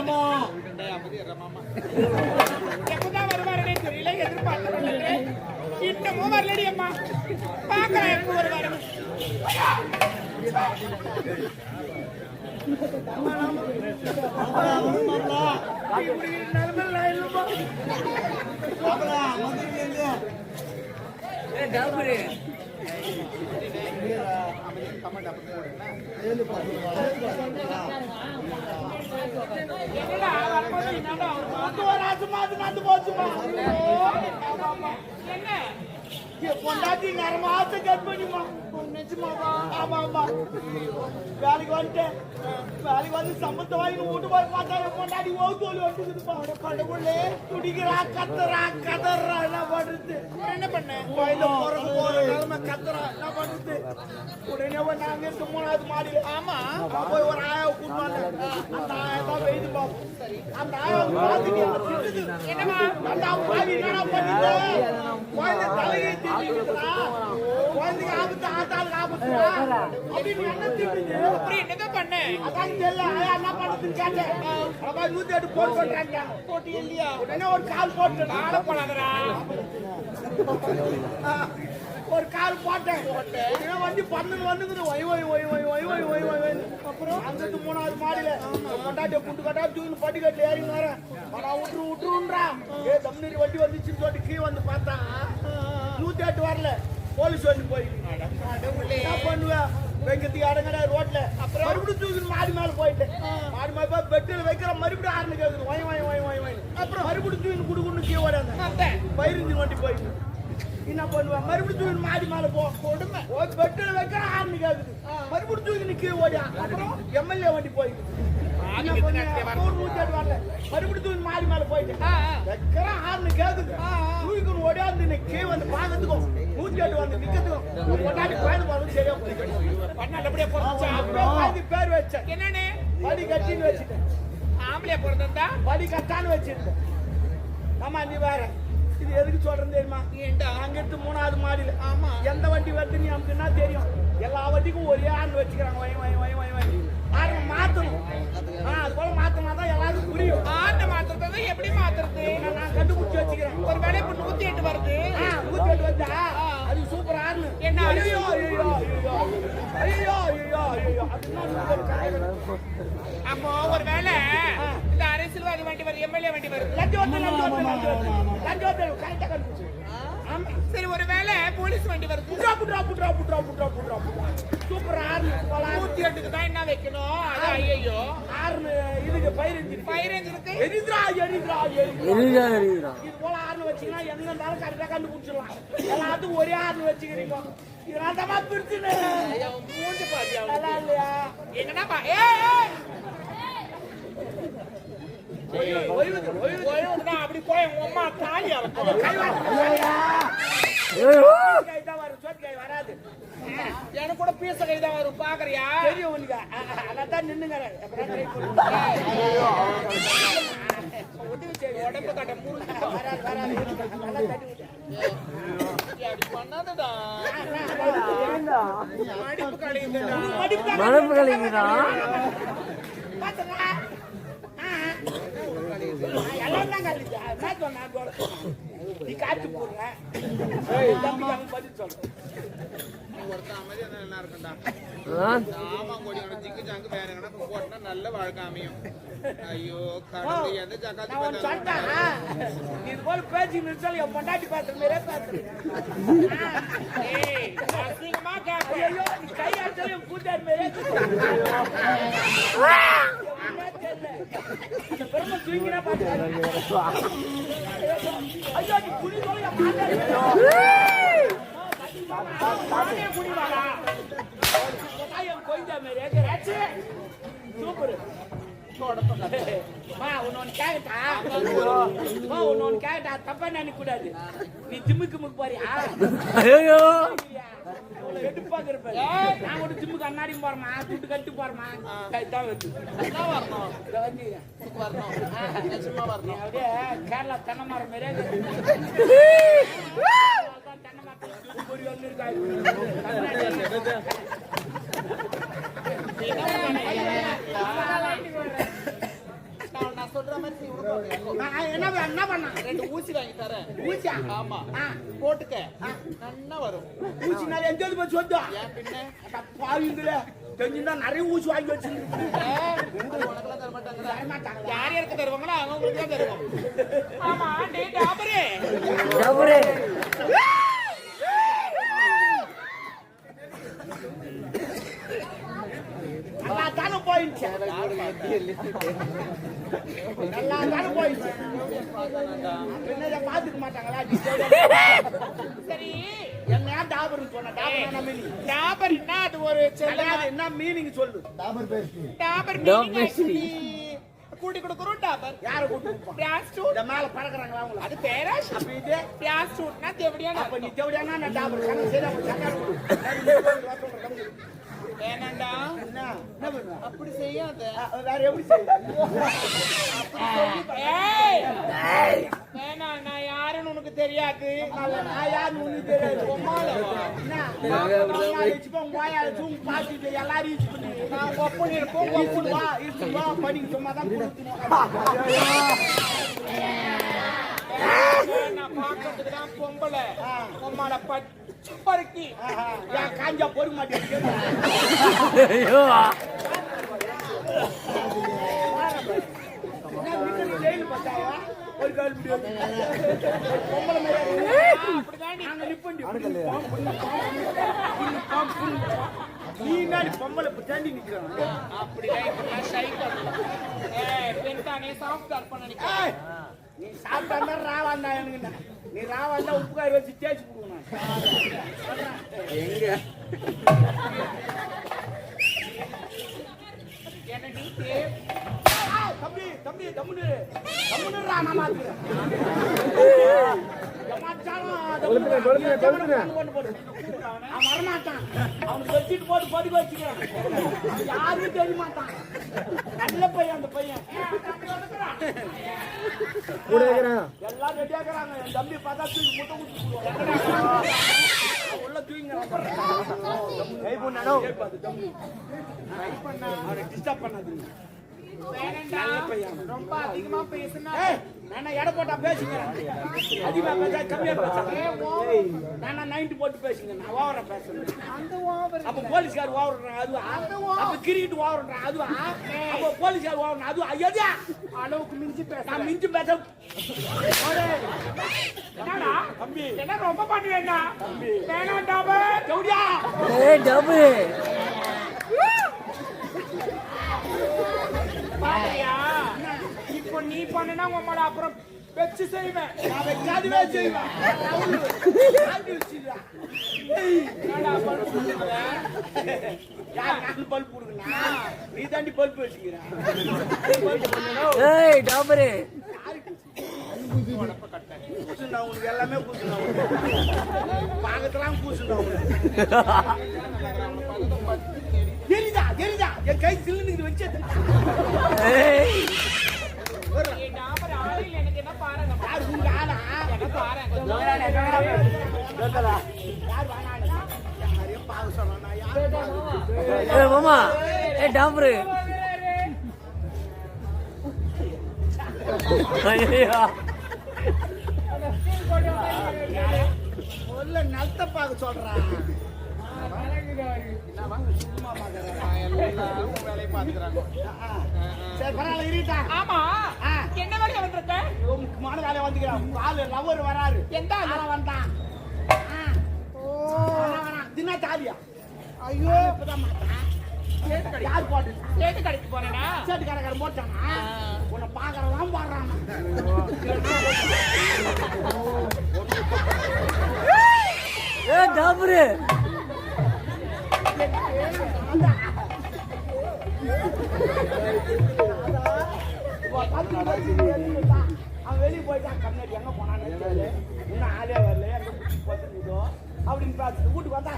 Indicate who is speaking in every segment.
Speaker 1: மாமா
Speaker 2: எப்பதான் வருவாருன்னே தெரியல, எதிர்பார்க்கிறேன். இன்னமும் வரலடி அம்மா. பாக்குறேன் எப்ப வருவாரு. பொண்டாட்டி நேரம் ஆசை கட் பண்ணிமா நிச்சயமாவா? ஆமா ஆமா. வேலைக்கு வந்துட்டேன். வேலைக்கு வந்து சம்பளத்தை வாங்கி வீட்டு போய் பார்த்தா பொண்டாட்டி ஓத்தோலி வந்துருப்பா. கடவுளே துடிக்கிறா, கத்துறா, கதறா, என்ன பண்றது? என்ன பண்ண? கோயில போற நிலைமை கத்துறா, என்ன பண்றது? உடனே நாங்க 3வது மாடி. ஆமா. போய் ஒரு ஆயா கூட்டாங்க. அந்த ஆயா தான் வெயிது பாப்போம். அந்த ஆயா பார்த்துட்டு என்னமா அந்த பாவி என்ன பண்ணிட்டு கோயில தலையை தீட்டிக்கிறா. கோயிலுக்கு ஆபத்து ஆத்தாள் ஆபத்து. அப்படின்னு என்ன தீட்டுது? அப்படி என்ன பண்ண? அதான் தெரியல. ஆயா என்ன பண்ணுதுன்னு கேட்டேன். அப்பா 108 போன் பண்றாங்க. போட்டி இல்லையா? உடனே ஒரு கால் போட்டு நாளை போனாதரா. ஒரு கால் போட்டேன். வண்டி 12 வந்துக்குது. ஒய் Y Y Y Y Y Y Y. அப்புறம் அங்கிட்டு 3வது மாடியில கொண்டாட்டி புட்டு கட்டா தூக்கி படிக்கட்டில் ஏறி வரேன். ஆனால் விட்டுருன்றா. தம்நீர் வண்டி வந்துச்சுன்னு சொல்லிட்டு கீழே வந்து பார்த்தா 108 வரல. போலீஸ் வந்து போய் என்ன பண்ணுவேன்? வைக்கிறதுக்கு இடங்கடா ரோட்ல. அப்புறம் மறுபடியும் தூக்கி மாடி மேல போயிட்டேன். மாடி மேல போய் பெட்டில் வைக்கிற மறுபடியும் ஆறுனு கேக்குது. Why Y Y Y Y. அப்புறம் மறுபடியும் தூக்கி குடுக்குன்னு கீழே ஓடாங்க. பயிரிஞ்சு வண்டி போயிட்டு என்ன பண்ணுவேன்? மறுபடியும் தூக்கி மாடி மேல போ கொடுமை. பெட்டில் வைக்கிற ஆறுனு கேக்குது. மறுபடியும் தூக்கி கீழே ஓடியா. அப்புறம் எம்எல்ஏ வண்டி போயிட்டு மறுபடியும் மாடி மேல போயிட்டு வைக்கிற ஆறுனு கேக்குது. தூக்கின்னு ஓடியாந்து கீழே வந்து பாக்கிறதுக்கும் 108 வந்து நிக்கிறதுக்கும் கொண்டாடி கோயில் போறது சரியா பண்ணாடி அப்படியே போறது. பேர் வச்சேன். என்னன்னு? படி கட்டின்னு வச்சுட்டேன். ஆம்பளையா பிறந்தா படி கட்டான்னு வச்சிருந்தேன். ஆமா நீ வேற இது எதுக்கு சொல்றேன் தெரியுமா? அங்க எடுத்து 3வது மாடியில. ஆமா. எந்த வண்டி வருது நீ நமக்கு என்ன தெரியும்? எல்லா வண்டிக்கும் ஒரே ஆண்டு வச்சுக்கிறாங்க. வை வை வை வை வை. ஆறு மாத்தணும். அது போல மாத்தினாதான் எல்லாருக்கும் புரியும். ஆண்டு மாத்துறது எப்படி மாத்துறது? நான் கண்டுபிடிச்சு வச்சுக்கிறேன். ஒரு வேலை இப்ப 108 வருது. 108 வந்தா அது சூப்பர் ஆறு. என்ன? ஐயோ ஐயோ ஐயோ ஐயோ ஐயோ ஐயோ. அப்போ ஒரு வேலை இந்த அரசியல்வாதி வண்டி வருது, எம்எல்ஏ வண்டி வருது, லஞ்சோத்தல் கரெக்டா கண்டுபிடிச்சு. சரி ஒரு வேலை போலீஸ் வண்டி வருது. சூப்பர் ஆறு. 108க்கு தான் என்ன வைக்கணும்? அது ஐயோ ஆறு இதுக்கு பயிரஞ்சிருக்கு. எரிதுரா எரிதுரா எரிதுரா எரிதுரா. இது போல ஆறு வச்சீங்கன்னா எங்க இருந்தாலும் கரெக்டா கண்டுபிடிச்சிடலாம். எல்லாத்துக்கும் ஒரே ஆறு வச்சுக்கிறீங்க. இதனால தான் பிரிச்சுன்னு மூஞ்சி பாத்தியா நல்லா இல்லையா? என்னன்னா அப்படி போய் அம்மா தாலியா வராது. எனக்கு கூட பீச கைதான் வரும். பாக்குறியா? தெரியும் உனக்கு. அதான் நின்னுங்க. உடம்பு கட்ட பண்ணாதடா. மடிப்பு கலைஞரா நீ காத்து போடுற பதில் சொல்ற. நல்ல வாழ்க்கை அமையும். ஐயோ இது போல பேச்சு நிறுத்தல் என் பொண்டாட்டி பாத்துற மாதிரியே பேசுறேன். கையாட்கள் என் கூட்டார் மாதிரியே பெருமை தூங்கினா பாத்து. ஐயோ நீ குடி சொல்ல சூப்பர். தப்பா நினைக்க கூடாது. நீ ஜிம்முக்கு போறியா? எடுப்பாங்க இருப்பேன். நான் கூட ஜிம்முக்கு அண்ணாடி போறமா, துட்டு கட்டு போறமா, கைதான் வந்து அப்படியே கேரளா தென்னை மரம் மாதிரியே தென்னை மரத்தில் ஒன்று இருக்காது.
Speaker 1: சொல்ற மாதிரி செய்ய உனக்கு
Speaker 2: நான் என்ன பண்ண
Speaker 1: 2 ஊசி வாங்கி தரேன்.
Speaker 2: ஊசியா
Speaker 1: ஆமா போட்டுக்க நல்லா வரும்.
Speaker 2: ஊசி நான் எங்கேயாவது போய் சொந்தா
Speaker 1: ஏன் பின்ன
Speaker 2: பாவிங்களே தெரிஞ்சுதான் நிறைய ஊசி வாங்கி வச்சிருக்கேன்.
Speaker 1: உனக்கெல்லாம் தர மாட்டாங்க. யார் யாருக்கு தருவாங்களோ அவங்களுக்கு தான் தருவோம். ஆமா டேய் டாபரே
Speaker 3: டாபரே
Speaker 2: நல்லா தானே போயிடுச்சு. நல்லா தானே போயிடுச்சு. பின்ன பாத்துக்க மாட்டாங்களா?
Speaker 1: சரி
Speaker 2: என்ன டாபர்னு சொன்ன
Speaker 1: டாபர் என்ன அது ஒரு
Speaker 2: என்ன மீனிங் சொல்லு.
Speaker 1: டாபர் கூட்டி கொடுக்குறோம். டாபர்
Speaker 2: யார கூட்டி
Speaker 1: பிளாஸ்டூட்
Speaker 2: இந்த மேல பறக்குறாங்களா அவங்க?
Speaker 1: அது பேரா
Speaker 2: அப்ப இது
Speaker 1: பிளாஸ்டூட்னா தேவடியான.
Speaker 2: அப்ப நீ தேவடியானா நான் டாபர் கண்ணு சரி அவங்க சக்கரை
Speaker 1: வேணாண்டா
Speaker 2: என்ன என்ன பண்ணுவ?
Speaker 1: அப்படி செய்யாத.
Speaker 2: வேற எப்படி செய்ய?
Speaker 1: வேணா நான் யாருன்னு உனக்கு தெரியாது.
Speaker 2: நான் யாருன்னு உனக்கு தெரியாது. பாத்துட்டு எல்லாரும் யூஸ் பண்ணி நான் ஒப்பன் இருப்போம். ஒப்பன் வா யூஸ் வா பண்ணி சும்மா தான்
Speaker 1: நான் பாக்கிறதுக்கு தான் பொம்பளை பொம்மால பறிக்கி
Speaker 2: காஞ்சா பொறு மாட்டேன். ஜெயிலு பார்த்தாவா ஒரு கால் பொம்பளை நீ பொம்பளை தாண்டி நிக்கிறான். நீ சாப்பிட்டா ராவாண்டா எனக்கு. நீ ராவாண்டா உப்பு காய் வச்சு தேய்ச்சி கொடுக்கணும்.
Speaker 3: எங்க
Speaker 2: தம்பி தம்பி தம்முனு தம்முனுடா நான் மாத்துறேன். அவன் வரமாட்டான். அவனுக்கு வச்சுட்டு போட்டு பதுக்க வச்சுக்கிறான். யாருக்கும் தெரிய மாட்டான். நல்ல பையன் அந்த பையன். எல்லாம் ரெடியா இருக்கிறாங்க. என் தம்பி பார்த்தா தூக்கி முட்டை குடிச்சு உள்ள தூங்கிங்க டிஸ்டர்ப் பண்ணாதீங்க.
Speaker 1: ரொம்ப அதிகமா பேசுனா
Speaker 2: நான் எடை போட்டா பேசுகிறேன். அதிகமா பேச கம்மியா பேசுறேன். நான் 90 போட்டு பேசுங்க. நான் ஓவரா பேசுறேன்.
Speaker 1: அந்த ஓவர்
Speaker 2: அப்ப போலீஸ்கார் ஓவர்றான் அதுவா? அப்ப கிரிக்கெட் ஓவர்றான் அதுவா? அப்ப போலீஸ்கார் ஓவர்றான் அதுவா? ஐயா
Speaker 1: அளவுக்கு மிஞ்சி பேச
Speaker 2: நான் மிஞ்சி பேச
Speaker 1: என்னடா
Speaker 2: தம்பி
Speaker 1: என்ன ரொம்ப பண்ணுவேண்டா வேணாம் டாபர்
Speaker 2: ஜவுடியா
Speaker 3: டபுள்
Speaker 1: பாரியா இப்போ நீ பண்ணுனா உம்மட அப்புறம் வெச்சு செய்வேன்.
Speaker 2: நான் வெக்காதுவே செய்வேன். யார் கால் பல்ப் கொடுக்கணா? நீ தாண்டி பல்ப் வச்சுக்கிற.
Speaker 3: ஏய் டபுள்
Speaker 2: கூசுண்டா உனக்கு எல்லாமே கூசுண்டா. பாகத்தெல்லாம் கூசுண்டா உனக்கு. தெரியுதா தெரியுதா என் கை சில்லுன்னு வச்சது.
Speaker 1: டாபர் ஆளில் எனக்கு என்ன பாருங்க.
Speaker 2: யார் உங்க ஆளா?
Speaker 1: என்ன பாருங்க.
Speaker 2: யார் வாங்க யாரையும் பாக சொல்லணும். யார்
Speaker 3: ஏ மாமா ஏ டபுள் ஐயா
Speaker 2: முதல்ல நல்த்த பாக்க சொல்றான்.
Speaker 1: வேலையை பாத்துக்கிறாங்க.
Speaker 2: சரி பரவாயில்ல இருக்கா?
Speaker 1: ஆமா என்ன வேலையை வந்திருக்க?
Speaker 2: முக்கியமான வேலையை வந்துக்கிறான். ஆளு லவர் வராரு.
Speaker 1: எந்த
Speaker 2: ஆள வந்தான். தினா தாலியா?
Speaker 1: ஐயோ
Speaker 2: இப்பதான் மாட்டான். யார் போட்டு
Speaker 1: சேட்டு கடைக்கு போறேனா?
Speaker 2: சேட்டு கடைக்காரன் போட்டானா? உன்னை பாக்குறதான் போடுறான்.
Speaker 3: ஏ டபுள்
Speaker 2: அவன் வெளியே போயிட்டான். கண்ணாடி எங்க போனான்னு தெரியல. இன்னும் ஆளே வரல. எங்க அப்படின்னு பார்த்து வீட்டுக்கு வந்தா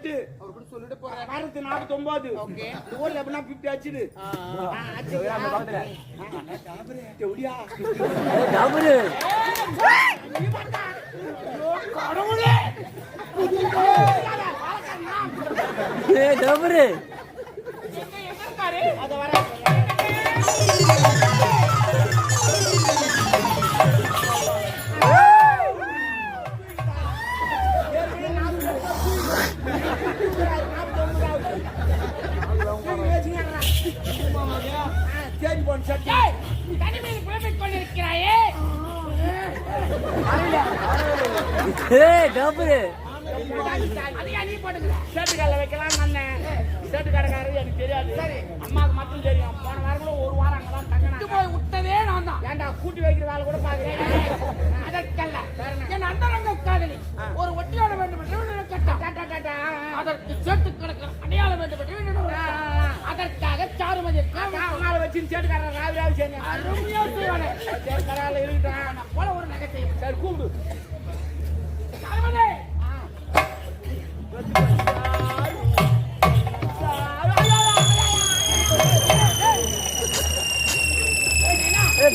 Speaker 2: 48
Speaker 1: அவர் கூட சொல்லிட்டு போறாரு.
Speaker 2: 49
Speaker 1: ஓகே.
Speaker 2: இந்த ஊர்ல எப்படின்னா 50 அடிச்சுது எப்படியா
Speaker 3: டபுரு
Speaker 2: கடவுளே
Speaker 3: டபுரு
Speaker 1: எங்க இருக்காரு?
Speaker 2: அத வர
Speaker 1: ஏய், தனிமையில் புலம்பிக் கொண்டிருக்கிறாயே.
Speaker 3: டபுரு
Speaker 1: அதையா நீ போட்டுக்கிற?
Speaker 2: ஷர்ட்டுக்கால வைக்கலாம் அண்ணன் ஷர்ட்டு கடைக்காரரு எனக்கு தெரியாது சரி அம்மாவுக்கு மட்டும் தெரியும் போன வாரம் கூட ஒரு வாரம் அங்கதான்
Speaker 1: விட்டு
Speaker 2: தங்கினா
Speaker 1: போய் விட்டதே நான் தான்.
Speaker 2: ஏன்டா கூட்டி வைக்கிற வேலை கூட பாக்குறேன்
Speaker 1: அதற்கல்ல என் அந்தரங்க காதலி ஒரு ஒட்டியாட வேண்டும் என்று கேட்டான். அதற்கு சேர்த்து கிடக்கிற அடையாளம் வேண்டும் என்று அதற்காக சாருமதி
Speaker 2: அம்மாவை வச்சு ஷர்ட்டுக்காரர் ராவி ராவி செய்யணும்
Speaker 1: அருமையா செய்வானே.
Speaker 2: சரி கரால இருக்கட்டும்
Speaker 1: போல ஒரு நகை செய்யும்.
Speaker 2: சரி கூப்பிடு
Speaker 1: சாருமதி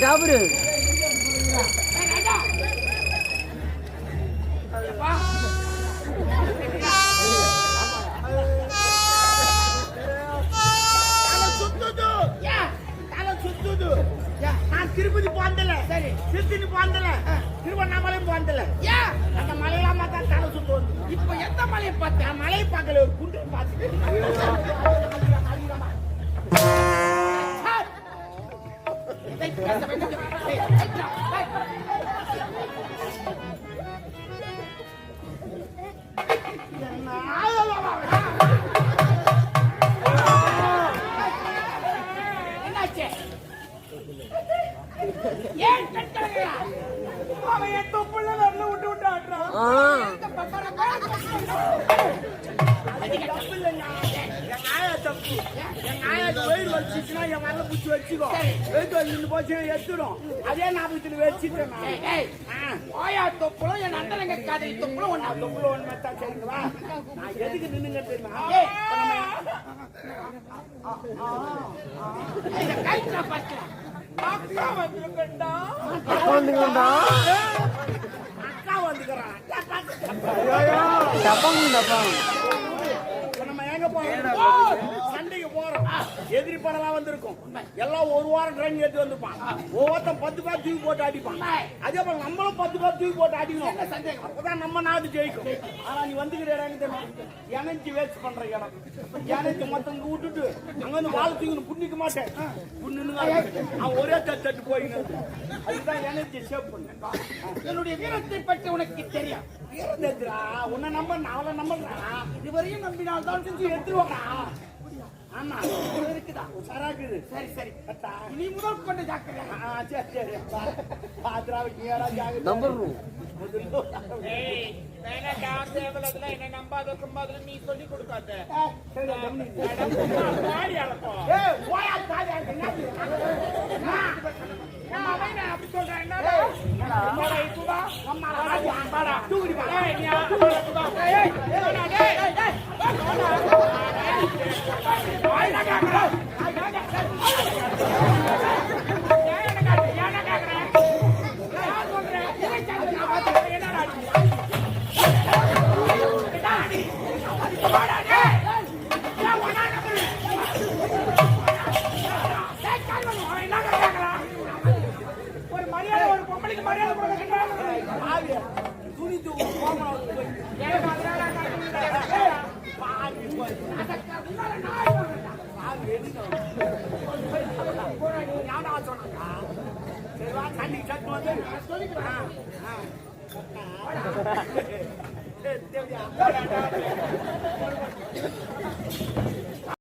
Speaker 3: டபுரு
Speaker 2: நான் திருப்பதி போந்தல
Speaker 1: சரி.
Speaker 2: சித்தினி போந்தல திருவண்ணாமலையும் போந்தல
Speaker 1: ஏன்
Speaker 2: அந்த மலையெல்லாம் பார்த்தா தலை சுத்து வந்து
Speaker 1: இப்ப எந்த மலையை பார்த்தேன்?
Speaker 2: நான் மலையை பார்க்கல ஒரு குண்டு பார்த்து
Speaker 1: இதை பேச வேண்டும். என்னாச்சு? ஏன் கட்டளையா?
Speaker 2: அவன் என் தொப்புள்ள வரல விட்டு விட்டு ஆடுறான் தப்பு இல்லைங்க என் ஆயா தப்பு என் ஆயாக்கு வெயில் வச்சுச்சுன்னா என் வரல பிடிச்சி வச்சுக்கோ வெயிட் வந்து போச்சு எடுத்துடும் அதே ஞாபகத்தில் வச்சுட்டேன் நான்.
Speaker 1: ஏய், ஏய், ஓயா தொப்புளும் என் அண்ணனுங்க காதலி தொப்புளும் ஒண்ணா.
Speaker 2: நான் தொப்புல ஒன்று மட்டும் சரிங்களா நான் எதுக்கு நின்னுங்க தெரியுமா
Speaker 1: ஏய், இதை கைத்துல பார்க்கலாம். அக்கா வந்திருக்கண்டா.
Speaker 3: உட்காந்துக்கண்டா
Speaker 2: அக்கா வந்துக்கிறான்
Speaker 3: டப்பாங்க டப்பாங்க
Speaker 2: இப்ப நம்ம எங்க போறோம் சண்டைக்கு போறோம் எதிரி படலாம் வந்திருக்கும் எல்லாம் ஒரு வாரம் ட்ரெயின் ஏற்றி வந்துப்பான் ஒவ்வொருத்தன் 10 பேர் தூக்கி போட்டு அடிப்பான் அதே போல நம்மளும் 10 பேர் தூக்கி போட்டு அடிக்கணும் அப்பதான் நம்ம நாடு ஜெயிக்கும் ஆனா நீ வந்துக்கிற இடம் எனர்ஜி வேஸ்ட் பண்ற இடம் எனர்ஜி மொத்தம் விட்டுட்டு அங்க வந்து வாழை தூக்கணும் புண்ணிக்க மாட்டேன் புண்ணுங்க அவன் ஒரே தட்டு போயிங்க அதுதான் எனர்ஜி சேவ் பண்ண
Speaker 1: என்னுடைய வீரத்தை பற்றி உனக்கு தெரியும்.
Speaker 2: வீரந்தேத்ரா உன்னை நம்ப அவளை நம்புறா
Speaker 1: இதுவரையும் நம்பினால் தான்
Speaker 2: செஞ்சு எடுத்துருவாங்க ஆமா
Speaker 1: இருக்குதா?
Speaker 2: சராக்குது
Speaker 1: சரி சரி,
Speaker 2: அத்தா.
Speaker 1: இனி முதல் கொண்டு ஜாக்கிரதை.
Speaker 2: சரி சரி பாத்ராவுக்கு ஏடா ஜாகிரதை
Speaker 3: நம்புறோம்
Speaker 1: ஏய், வேணாண்டா, தேவலதுல என்னை நம்பாத கும்பாதுல நீ சொல்லி கொடுக்காத. வாடி அளப்போ.
Speaker 2: ஏய் போயா தாடி அங்க
Speaker 1: என் மகன் நான் அப்படி சொல்றேன். என்னடா? அம்மாடா, இப்ப வா. அம்மாடா, தூக்குடி வா. ஏய், நீ அம்மாடா, இப்ப வா. ஏய், ஏய், வேணா, டேய், டேய், டேய். வாய் நான் கேக்குறேன். ஏன் என்ன கேக்குற? ஏன் என்ன கேக்குறேன்? நான் சொல்றேன். இதை கேட்டு நான் பார்த்துக்கிறேன். என்னடா நீ? என்னடா நீ? வாடா, டேய். ஏன் ஒண்ணா நம்புறேன்? டேய், கால் பண்ணு. அவன் என்ன கேக்குறான்? ஒரு மரியாதை, ஒரு பொம்பளைக்கு மரியாதை கொடுக்க
Speaker 2: துணி தூக்கு போமா
Speaker 1: ஏன் மரியாதை
Speaker 2: சொல்லிக்கிறேன்